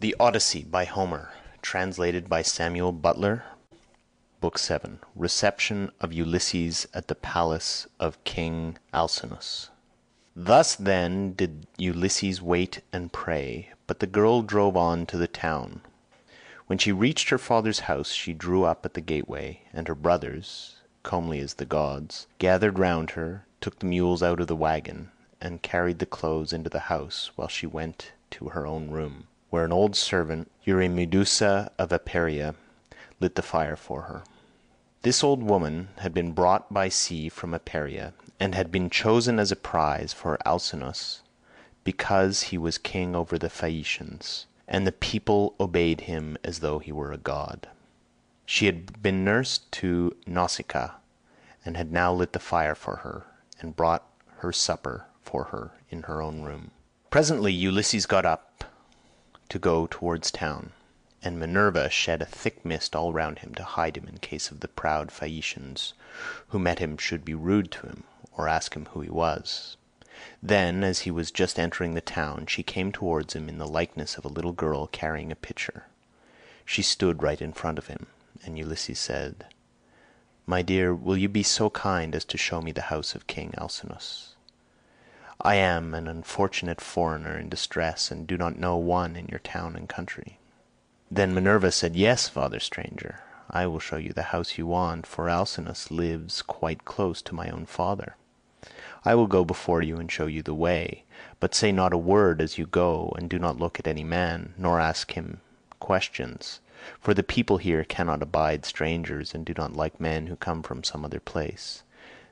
The Odyssey by Homer, translated by Samuel Butler, Book 7. Reception of Ulysses at the palace of King Alcinous. Thus then did Ulysses wait and pray, but the girl drove on to the town. When she reached her father's house she drew up at the gateway, and her brothers, comely as the gods, gathered round her, took the mules out of the wagon, and carried the clothes into the house, while she went to her own room, where an old servant, Eurymedusa of Aperia, lit the fire for her. This old woman had been brought by sea from Aperia, and had been chosen as a prize for Alcinous, because he was king over the Phaeacians, and the people obeyed him as though he were a god. She had been nursed to Nausicaa, and had now lit the fire for her, and brought her supper for her in her own room. Presently Ulysses got up to go towards town, and Minerva shed a thick mist all round him to hide him in case of the proud Phaeacians who met him should be rude to him, or ask him who he was. Then, as he was just entering the town, she came towards him in the likeness of a little girl carrying a pitcher. She stood right in front of him, and Ulysses said, "My dear, will you be so kind as to show me the house of King Alcinous? I am an unfortunate foreigner in distress, and do not know one in your town and country." Then Minerva said, "Yes, father stranger, I will show you the house you want, for Alcinous lives quite close to my own father. I will go before you and show you the way, but say not a word as you go, and do not look at any man, nor ask him questions, for the people here cannot abide strangers, and do not like men who come from some other place.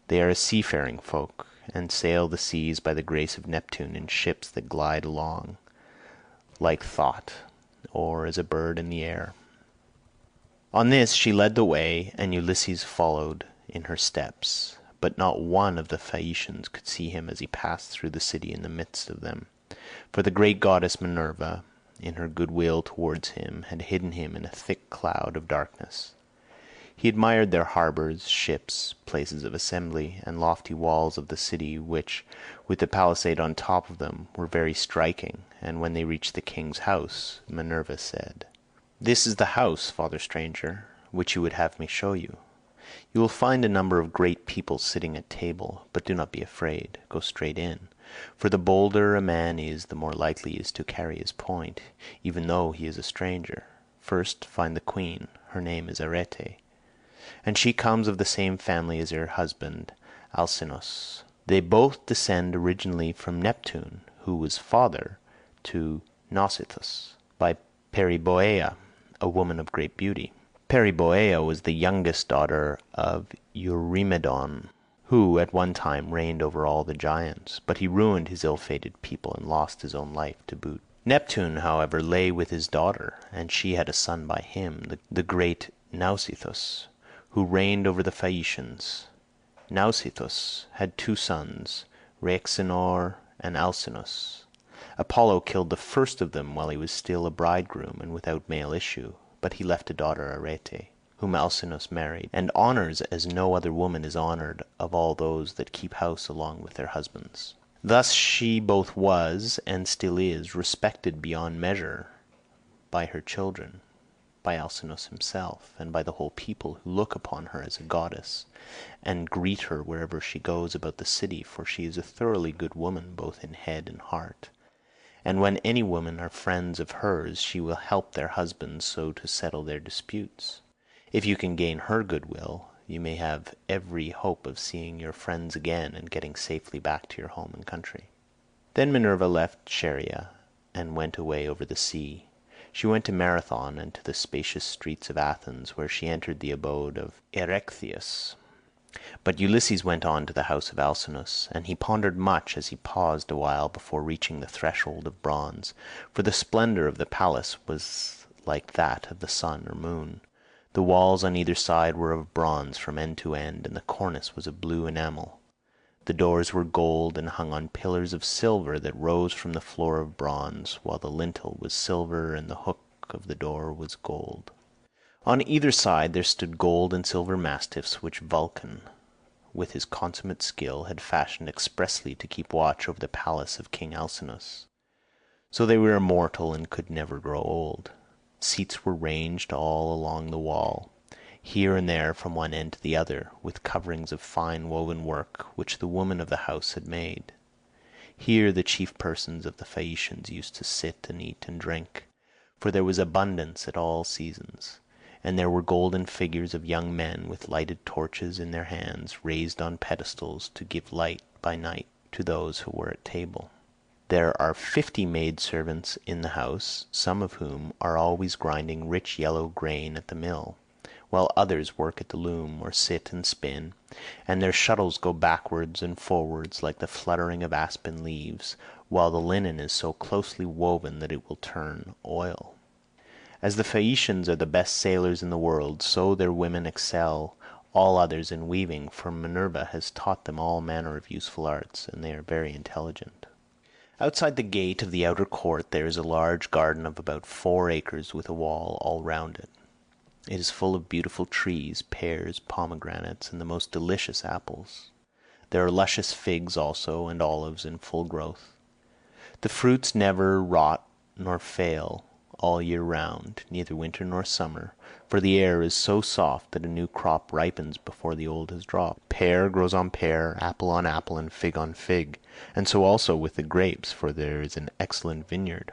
They are a seafaring folk, and sail the seas by the grace of Neptune in ships that glide along like thought, or as a bird in the air." On this she led the way, and Ulysses followed in her steps, but not one of the Phaeacians could see him as he passed through the city in the midst of them, for the great goddess Minerva, in her good will towards him, had hidden him in a thick cloud of darkness. He admired their harbours, ships, places of assembly, and lofty walls of the city, which, with the palisade on top of them, were very striking, and when they reached the king's house, Minerva said, "This is the house, father stranger, which you would have me show you. You will find a number of great people sitting at table, but do not be afraid. Go straight in, for the bolder a man is, the more likely he is to carry his point, even though he is a stranger. First find the queen. Her name is Arete, and she comes of the same family as her husband Alcinous. They both descend originally from Neptune, who was father to Nausithous, by Periboea, a woman of great beauty. Periboea was the youngest daughter of Eurymedon, who at one time reigned over all the giants, but he ruined his ill-fated people and lost his own life to boot. Neptune, however, lay with his daughter, and she had a son by him, the great Nausithous, who reigned over the Phaeacians. Nausithous had two sons, Rhexenor and Alcinous. Apollo killed the first of them while he was still a bridegroom and without male issue, but he left a daughter Arete, whom Alcinous married, and honours as no other woman is honoured of all those that keep house along with their husbands. Thus she both was, and still is, respected beyond measure by her children, by Alcinous himself, and by the whole people, who look upon her as a goddess, and greet her wherever she goes about the city, for she is a thoroughly good woman both in head and heart. And when any women are friends of hers, she will help their husbands so to settle their disputes. If you can gain her goodwill, you may have every hope of seeing your friends again and getting safely back to your home and country." Then Minerva left Scheria and went away over the sea. She went to Marathon and to the spacious streets of Athens, where she entered the abode of Erechtheus. But Ulysses went on to the house of Alcinous, and he pondered much as he paused a while before reaching the threshold of bronze, for the splendour of the palace was like that of the sun or moon. The walls on either side were of bronze from end to end, and the cornice was of blue enamel. The doors were gold and hung on pillars of silver that rose from the floor of bronze, while the lintel was silver and the hook of the door was gold. On either side there stood gold and silver mastiffs which Vulcan, with his consummate skill, had fashioned expressly to keep watch over the palace of King Alcinous. So they were immortal and could never grow old. Seats were ranged all along the wall, here and there from one end to the other, with coverings of fine woven work which the woman of the house had made. Here the chief persons of the Phaeacians used to sit and eat and drink, for there was abundance at all seasons, and there were golden figures of young men with lighted torches in their hands, raised on pedestals to give light by night to those who were at table. There are 50 maidservants in the house, some of whom are always grinding rich yellow grain at the mill, while others work at the loom or sit and spin, and their shuttles go backwards and forwards like the fluttering of aspen leaves, while the linen is so closely woven that it will turn oil. As the Phaeacians are the best sailors in the world, so their women excel all others in weaving, for Minerva has taught them all manner of useful arts, and they are very intelligent. Outside the gate of the outer court there is a large garden of about 4 acres with a wall all round it. It is full of beautiful trees, pears, pomegranates, and the most delicious apples. There are luscious figs also, and olives in full growth. The fruits never rot nor fail all year round, neither winter nor summer, for the air is so soft that a new crop ripens before the old has dropped. Pear grows on pear, apple on apple, and fig on fig, and so also with the grapes, for there is an excellent vineyard.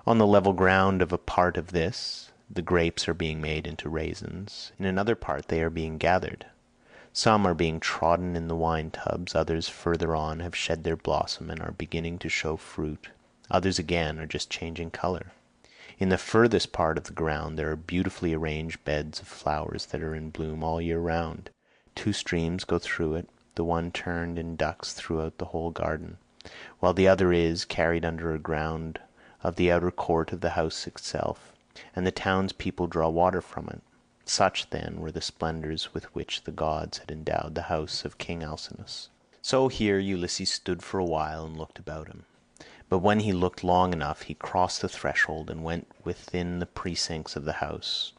On the level ground of a part of this, the grapes are being made into raisins. In another part they are being gathered. Some are being trodden in the wine tubs, others further on have shed their blossom and are beginning to show fruit, others again are just changing colour. In the furthest part of the ground there are beautifully arranged beds of flowers that are in bloom all year round. 2 streams go through it, the one turned in ducts throughout the whole garden, while the other is carried under a ground of the outer court of the house itself, and the townspeople draw water from it. Such, then, were the splendours with which the gods had endowed the house of King Alcinous. So here Ulysses stood for a while and looked about him. But when he looked long enough he crossed the threshold and went within the precincts of the house.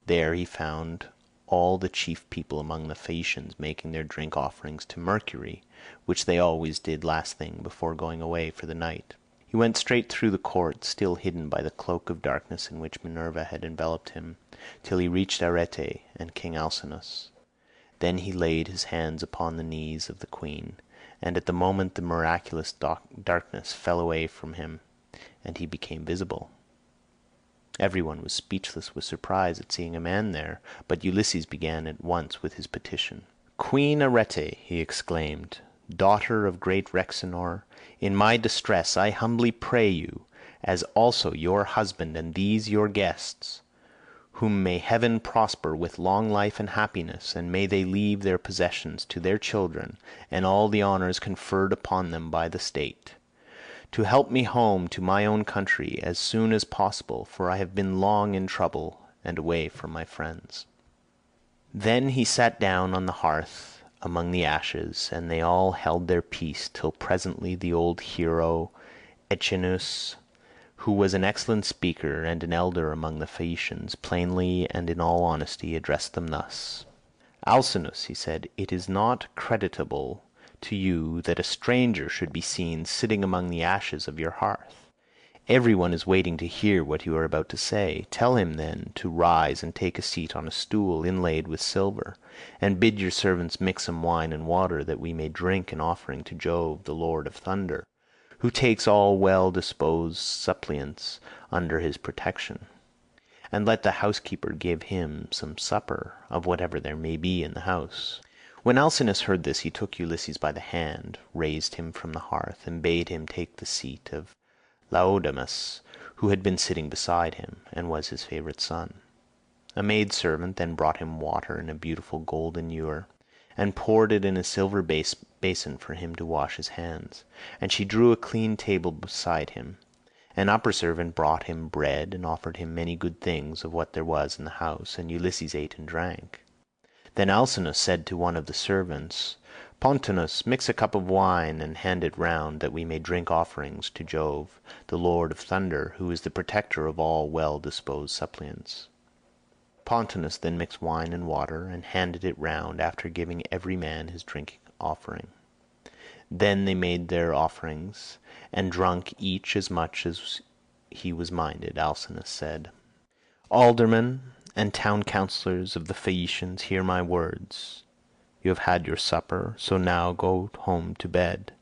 There he found all the chief people among the Phaeacians making their drink offerings to Mercury, which they always did last thing before going away for the night. He went straight through the court, still hidden by the cloak of darkness in which Minerva had enveloped him, till he reached Arete and King Alcinous. Then he laid his hands upon the knees of the queen, and at the moment the miraculous darkness fell away from him, and he became visible. Everyone was speechless with surprise at seeing a man there, but Ulysses began at once with his petition. "Queen Arete," he exclaimed, "daughter of great Rhexenor, in my distress I humbly pray you, as also your husband and these your guests, whom may heaven prosper with long life and happiness, and may they leave their possessions to their children and all the honours conferred upon them by the state, to help me home to my own country as soon as possible, for I have been long in trouble and away from my friends." Then he sat down on the hearth among the ashes, and they all held their peace till presently the old hero Echinus, who was an excellent speaker and an elder among the Phaeacians, plainly and in all honesty addressed them thus: "Alcinous," he said, "it is not creditable to you that a stranger should be seen sitting among the ashes of your hearth. Everyone is waiting to hear what you are about to say. Tell him, then, to rise and take a seat on a stool inlaid with silver, and bid your servants mix some wine and water, that we may drink an offering to Jove, the Lord of Thunder, who takes all well-disposed suppliants under his protection. And let the housekeeper give him some supper of whatever there may be in the house." When Alcinous heard this he took Ulysses by the hand, raised him from the hearth, and bade him take the seat of Laodamas, who had been sitting beside him, and was his favourite son. A maidservant then brought him water in a beautiful golden ewer, and poured it in a silver basin for him to wash his hands, and she drew a clean table beside him. An upper servant brought him bread, and offered him many good things of what there was in the house, and Ulysses ate and drank. Then Alcinous said to one of the servants, "Pontonous, mix a cup of wine and hand it round, that we may drink offerings to Jove, the Lord of Thunder, who is the protector of all well-disposed suppliants." Pontonous then mixed wine and water, and handed it round, after giving every man his drinking offering. Then they made their offerings, and drunk each as much as he was minded. Alcinous said, "Aldermen and town councillors of the Phaeacians, hear my words. You have had your supper, so now go home to bed.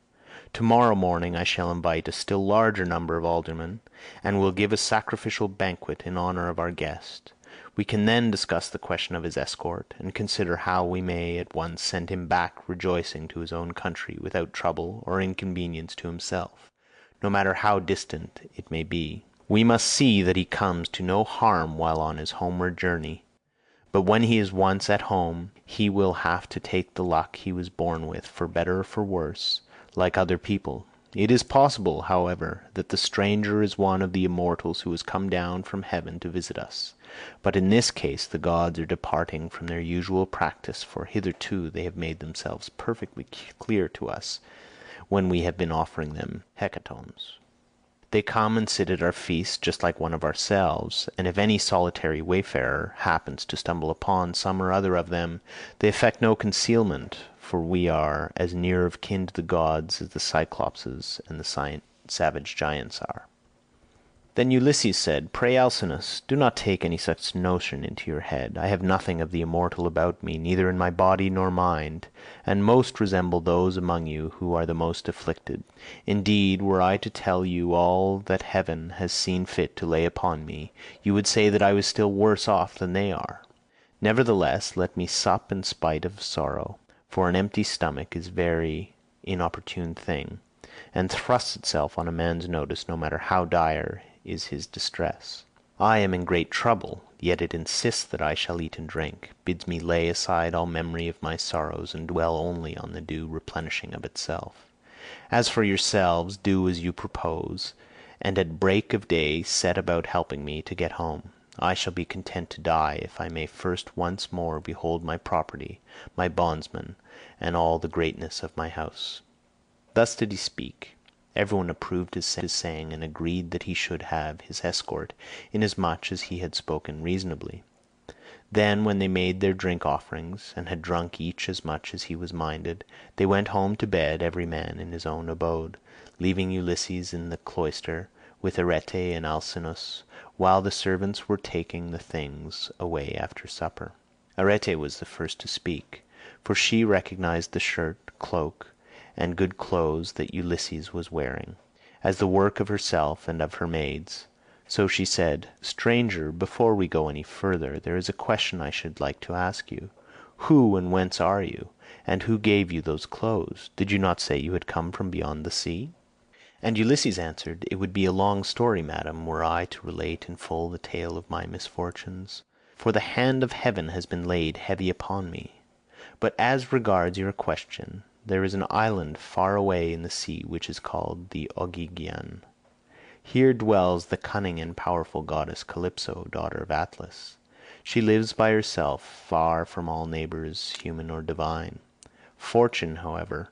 Tomorrow morning I shall invite a still larger number of aldermen, and will give a sacrificial banquet in honor of our guest. We can then discuss the question of his escort, and consider how we may at once send him back rejoicing to his own country without trouble or inconvenience to himself, no matter how distant it may be. We must see that he comes to no harm while on his homeward journey. But when he is once at home, he will have to take the luck he was born with, for better or for worse, like other people. It is possible, however, that the stranger is one of the immortals who has come down from heaven to visit us. But in this case the gods are departing from their usual practice, for hitherto they have made themselves perfectly clear to us when we have been offering them hecatombs. They come and sit at our feast just like one of ourselves, and if any solitary wayfarer happens to stumble upon some or other of them, they affect no concealment, for we are as near of kin to the gods as the Cyclopses and the savage giants are." Then Ulysses said, "Pray, Alcinous, do not take any such notion into your head. I have nothing of the immortal about me, neither in my body nor mind, and most resemble those among you who are the most afflicted. Indeed, were I to tell you all that heaven has seen fit to lay upon me, you would say that I was still worse off than they are. Nevertheless, let me sup in spite of sorrow, for an empty stomach is a very inopportune thing, and thrusts itself on a man's notice no matter how dire is his distress. I am in great trouble, yet it insists that I shall eat and drink, bids me lay aside all memory of my sorrows, and dwell only on the due replenishing of itself. As for yourselves, do as you propose, and at break of day set about helping me to get home. I shall be content to die if I may first once more behold my property, my bondsmen, and all the greatness of my house." Thus did he speak. Everyone approved his saying, and agreed that he should have his escort, inasmuch as he had spoken reasonably. Then, when they made their drink offerings, and had drunk each as much as he was minded, they went home to bed, every man in his own abode, leaving Ulysses in the cloister with Arete and Alcinous, while the servants were taking the things away after supper. Arete was the first to speak, for she recognized the shirt, cloak, and good clothes that Ulysses was wearing, as the work of herself and of her maids. So she said, "Stranger, before we go any further, there is a question I should like to ask you. Who and whence are you, and who gave you those clothes? Did you not say you had come from beyond the sea?" And Ulysses answered, "It would be a long story, madam, were I to relate in full the tale of my misfortunes, for the hand of heaven has been laid heavy upon me. But as regards your question, there is an island far away in the sea which is called the Ogygian. Here dwells the cunning and powerful goddess Calypso, daughter of Atlas. She lives by herself, far from all neighbors, human or divine. Fortune, however,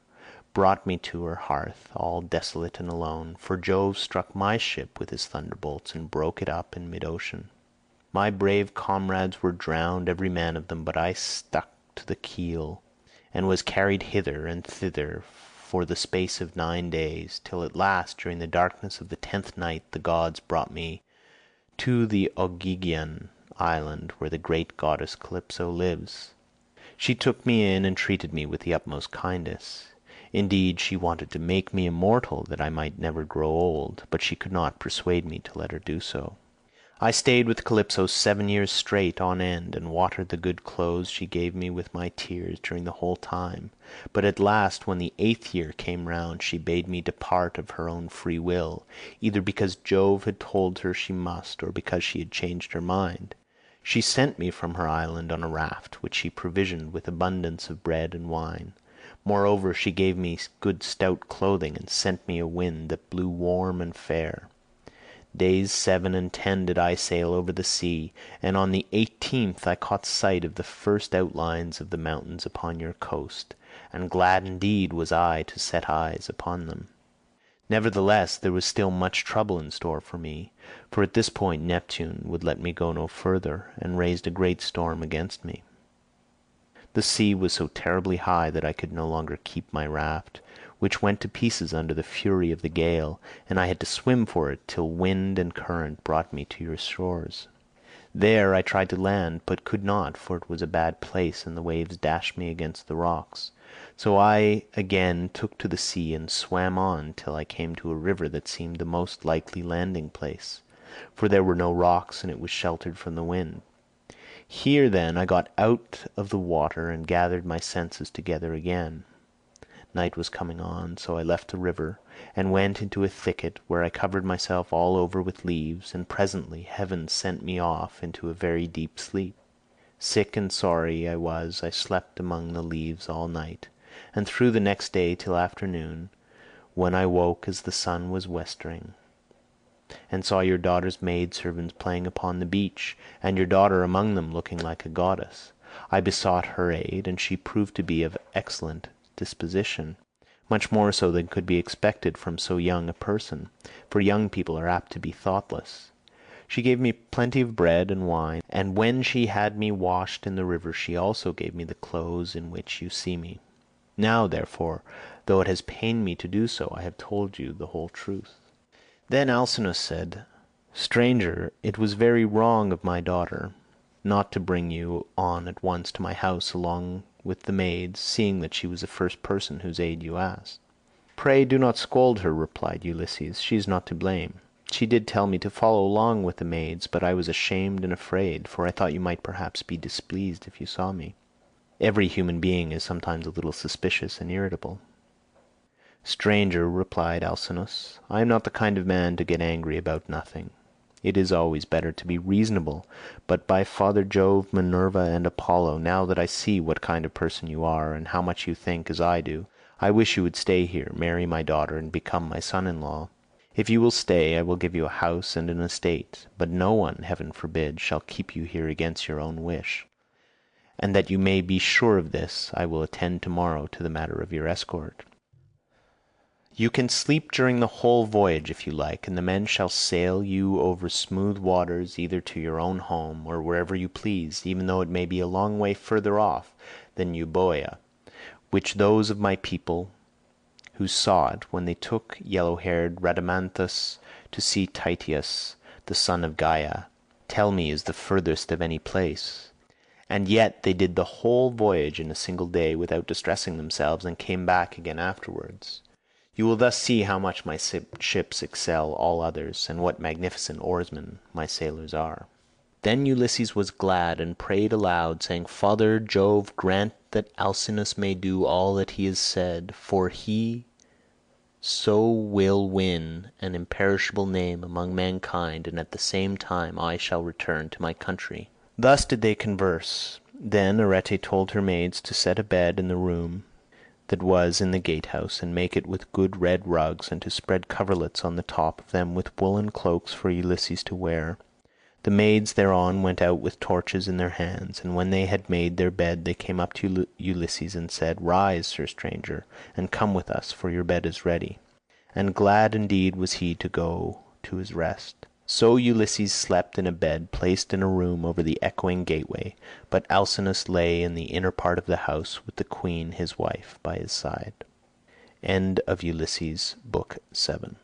brought me to her hearth, all desolate and alone, for Jove struck my ship with his thunderbolts and broke it up in mid-ocean. My brave comrades were drowned, every man of them, but I stuck to the keel, and was carried hither and thither for the space of 9 days, till at last, during the darkness of the 10th night, the gods brought me to the Ogygian island, where the great goddess Calypso lives. She took me in and treated me with the utmost kindness. Indeed, she wanted to make me immortal, that I might never grow old, but she could not persuade me to let her do so. I stayed with Calypso 7 years straight on end, and watered the good clothes she gave me with my tears during the whole time. But at last, when the 8th year came round, she bade me depart of her own free will, either because Jove had told her she must, or because she had changed her mind. She sent me from her island on a raft, which she provisioned with abundance of bread and wine. Moreover, she gave me good stout clothing, and sent me a wind that blew warm and fair. Days 7 and 10 did I sail over the sea, and on the 18th I caught sight of the first outlines of the mountains upon your coast, and glad indeed was I to set eyes upon them. Nevertheless, there was still much trouble in store for me, for at this point Neptune would let me go no further, and raised a great storm against me. The sea was so terribly high that I could no longer keep my raft, which went to pieces under the fury of the gale, and I had to swim for it till wind and current brought me to your shores. There I tried to land, but could not, for it was a bad place, and the waves dashed me against the rocks. So I again took to the sea and swam on till I came to a river that seemed the most likely landing place, for there were no rocks and it was sheltered from the wind. Here then I got out of the water and gathered my senses together again. Night was coming on, so I left the river and went into a thicket, where I covered myself all over with leaves, and presently heaven sent me off into a very deep sleep. Sick and sorry I slept among the leaves all night, and through the next day till afternoon, when I woke as the sun was westering, and saw your daughter's maidservants playing upon the beach, and your daughter among them looking like a goddess. I besought her aid, and she proved to be of excellent disposition, much more so than could be expected from so young a person, for young people are apt to be thoughtless. She gave me plenty of bread and wine, and when she had me washed in the river she also gave me the clothes in which you see me. Now, therefore, though it has pained me to do so, I have told you the whole truth." Then Alcinous said, "Stranger, it was very wrong of my daughter not to bring you on at once to my house along with the maids, seeing that she was the first person whose aid you asked." "Pray do not scold her," replied Ulysses. "She is not to blame. She did tell me to follow along with the maids, but I was ashamed and afraid, for I thought you might perhaps be displeased if you saw me. Every human being is sometimes a little suspicious and irritable." "Stranger," replied Alcinous, "I am not the kind of man to get angry about nothing. It is always better to be reasonable, but by Father Jove, Minerva, and Apollo, now that I see what kind of person you are, and how much you think as I do, I wish you would stay here, marry my daughter, and become my son-in-law. If you will stay, I will give you a house and an estate, but no one, heaven forbid, shall keep you here against your own wish. And that you may be sure of this, I will attend tomorrow to the matter of your escort. You can sleep during the whole voyage if you like, and the men shall sail you over smooth waters either to your own home or wherever you please, even though it may be a long way further off than Euboea, which those of my people who saw it when they took yellow-haired Rhadamanthus to see Tityus, the son of Gaia, tell me is the furthest of any place. And yet they did the whole voyage in a single day without distressing themselves, and came back again afterwards. You will thus see how much my ships excel all others, and what magnificent oarsmen my sailors are." Then Ulysses was glad and prayed aloud, saying, "Father Jove, grant that Alcinous may do all that he has said, for he so will win an imperishable name among mankind, and at the same time I shall return to my country." Thus did they converse. Then Arete told her maids to set a bed in the room that was in the gatehouse, and make it with good red rugs, and to spread coverlets on the top of them with woolen cloaks for Ulysses to wear. The maids thereon went out with torches in their hands, and when they had made their bed they came up to Ulysses and said, "Rise, sir stranger, and come with us, for your bed is ready." And glad indeed was he to go to his rest. So Ulysses slept in a bed placed in a room over the echoing gateway, but Alcinous lay in the inner part of the house with the queen his wife by his side. End of Ulysses, Book 7.